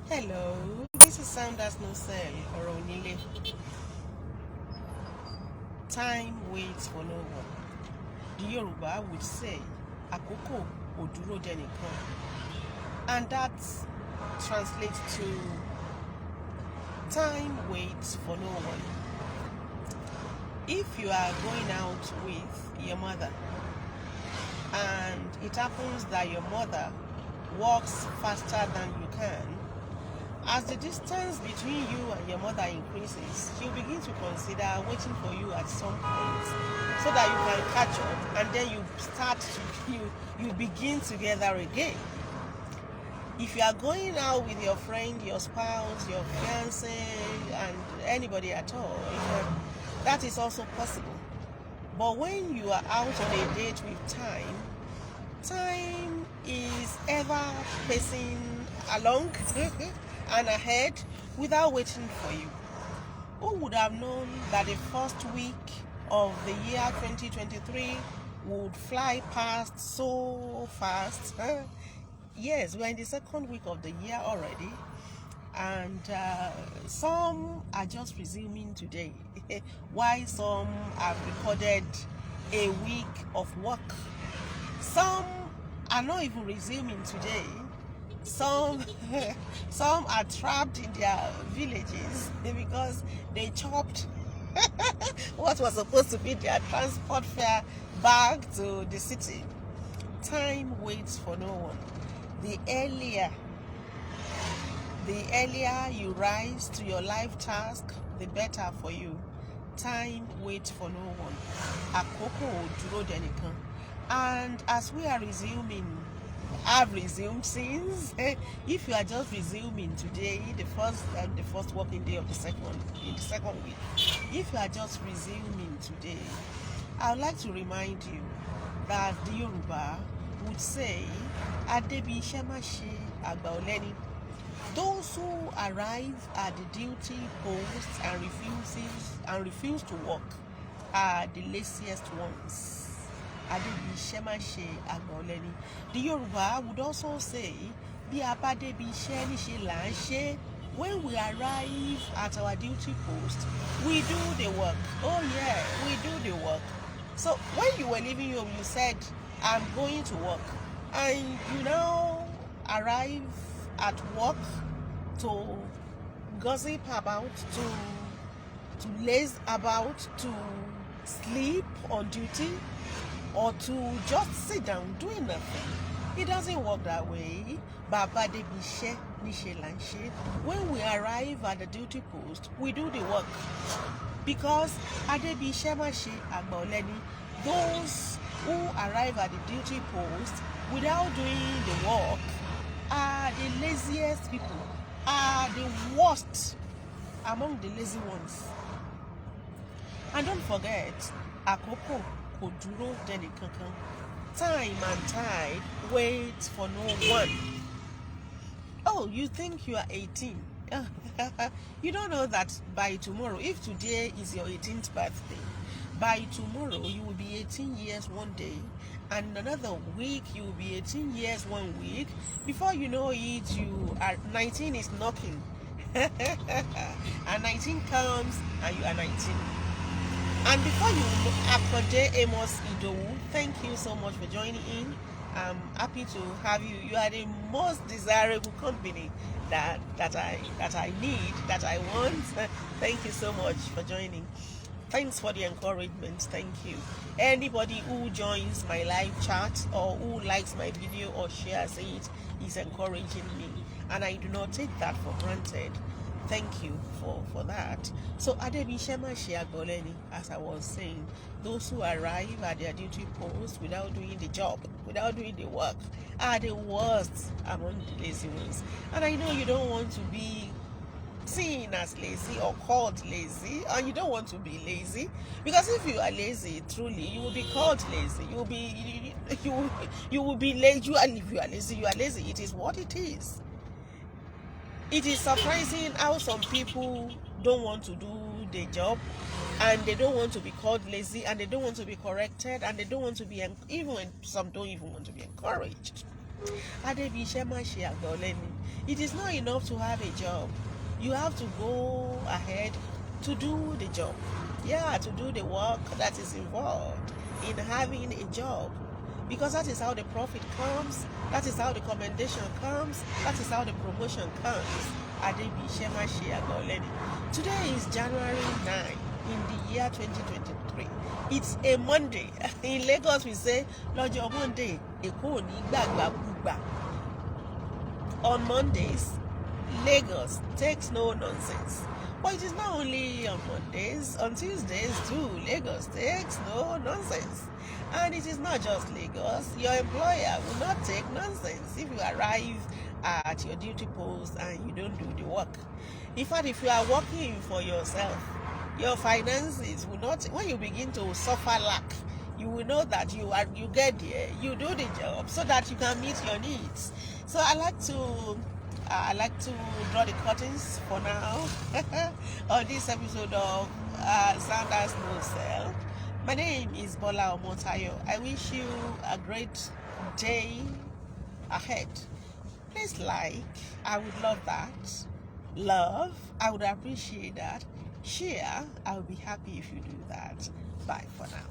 Hello, this is Sound As No Cell or Onile. Time waits for no one. The Yoruba would say, Àkókò ò dúró dẹnìkan. And that translates to time waits for no one. If you are going out with your mother and it happens that your mother walks faster than you can, as the distance between you and your mother increases, she'll begin to consider waiting for you at some point so that you can catch up, and then you begin together again. If you are going out with your friend, your spouse, your fiancé, and anybody at all, that is also possible. But when you are out on a date with time is ever pacing along and ahead without waiting for you. Who would have known that the first week of the year 2023 would fly past so fast? Yes, we're in the second week of the year already, and some are just resuming today, while some have recorded a week of work. Some are not even resuming today. Some are trapped in their villages because they chopped what was supposed to be their transport fare back to the city. Time waits for no one. The earlier you rise to your life task, the better for you. Time waits for no one. Àkókò ò dúró dẹnìkan. And as we are resuming, I've resumed since. If you are just resuming today, the first working day of the second week, if you are just resuming today, I would like to remind you that the Yoruba would say, Adebi Shemashi Agbaoleni. Those who arrive at the duty post and refuse to work are the laziest ones. Adebi Shemashi Agbaoleni. The Yoruba would also say, Bí a bá débi iṣẹ́ níṣe là ń ṣe. When we arrive at our duty post, we do the work. Oh yeah, we do the work. So when you were leaving home, you said, I'm going to work. And you now arrive at work to gossip about, to laze about, to sleep on duty, or to just sit down doing nothing. It doesn't work that way. Baba de bishe nishe lanshe. When we arrive at the duty post, we do the work. Because Adebi Shemashi Agbaoleni, those who arrive at the duty post without doing the work are the laziest people, are the worst among the lazy ones. And don't forget, Àkókò kò dúró dẹnìkankan. Time and tide waits for no one. Oh, you think you are 18? You don't know that by tomorrow, if today is your 18th birthday, by tomorrow you will be 18 years one day, and another week you will be 18 years 1 week. Before you know it, you are 19 is knocking. And 19 comes and you are 19. And before you Akode Amos Idowu, thank you so much for joining in. I'm happy to have you. You are the most desirable company that I need, that I want. Thank you so much for joining. Thanks for the encouragement. Thank you. Anybody who joins my live chat or who likes my video or shares it is encouraging me, and I do not take that for granted. Thank you for that. So Adebi Shemashi Agbaoleni, as I was saying, those who arrive at their duty post without doing the job, without doing the work, are the worst among the lazy ones. And I know you don't want to be seen as lazy or called lazy, and you don't want to be lazy, because if you are lazy, truly, you will be called lazy. You will be lazy, and if you are lazy. It is what it is. It is surprising how some people don't want to do the job, and they don't want to be called lazy, and they don't want to be corrected, and they don't want to be, even when some don't even want to be encouraged. It is not enough to have a job. You have to go ahead to do the job. Yeah, to do the work that is involved in having a job. Because that is how the profit comes, that is how the commendation comes, that is how the promotion comes. Today is January 9 in the year 2023. It's a Monday. In Lagos we say, Lọ́jọ́ Monday, Èkó ò ní gbàgbà gbùgbà. On Mondays, Lagos takes no nonsense. But it is not only on Mondays, on Tuesdays too, Lagos takes no nonsense. And it is not just Lagos. Your employer will not take nonsense if you arrive at your duty post and you don't do the work. In fact, if you are working for yourself, your finances will not, when you begin to suffer lack, you will know that you get there, you do the job so that you can meet your needs. So I like to draw the curtains for now on this episode of Sanders No Sell. My name is Bola Omotayo. I wish you a great day ahead. Please like, I would love that. Love, I would appreciate that. Share, I would be happy if you do that. Bye for now.